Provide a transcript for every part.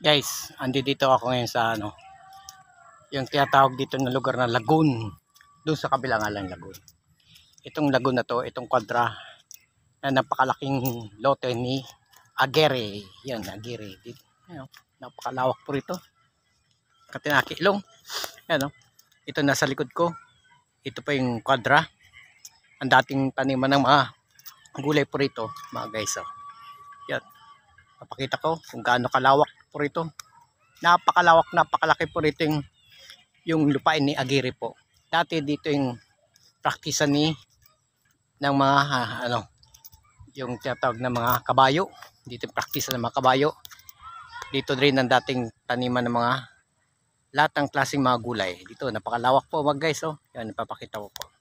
Guys, andito ako ngayon sa yung tinatawag dito na lugar na Lagoon. Doon sa kabila nga lang Lagoon. Itong Lagoon na to, itong kwadra na napakalaking lote ni Aguirre. Yan, Aguirre. Yan, napakalawak po rito. Katinaki ilong. Yan, ito nasa likod ko. Ito pa yung kwadra. Ang dating taniman ng mga gulay po rito, mga guys. Yan. Papakita ko kung gaano kalawak po rito. Napakalawak, napakalaki po rito yung lupain ni Aguirre po. Dati dito yung praktisa ng mga yung tinatawag na mga kabayo. Dito yung praktisa ng mga kabayo. Dito rin ang dating taniman ng mga lahat ng klaseng mga gulay. Dito napakalawak po mga guys. Yan, ipapakita ko po.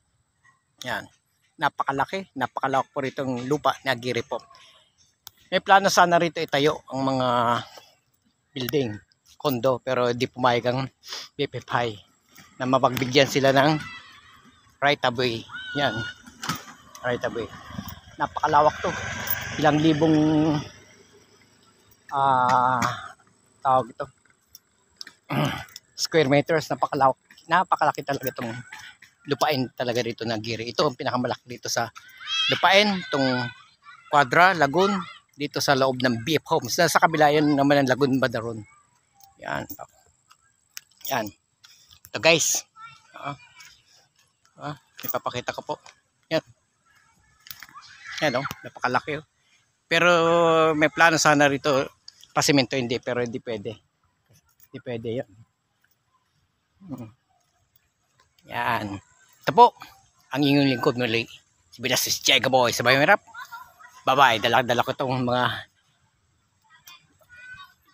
Yan. Napakalaki, napakalawak po rito yung lupa ni Aguirre po. May plano sana rito itayo ang mga building, kondo, pero di pumayag ang BPFI na mapagbigyan sila ng right of way. Yan, right of way. Napakalawak to. Ilang libong tawag ito square meters. Napakalawak, napakalaki talaga itong lupain talaga dito ng Aguirre. Ito ang pinakamalaki dito sa lupain, itong Quadra, Lagoon, dito sa loob ng BF Homes. Sa kabila yan naman ang Lagoon Badaron. Yan. Yan. Ito guys. Ipapakita ko po. Yan. Yan napakalaki. Pero may plano sana rito pasimento, hindi, pero hindi pwede. Hindi pwede yan. Yan. Ito po ang inyong lingkod muli. Si Bilasis Chega Boy. Sabay merap. Bye-bye. Dala ko itong mga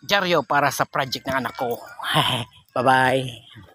dyaryo para sa project ng anak ko. Bye-bye.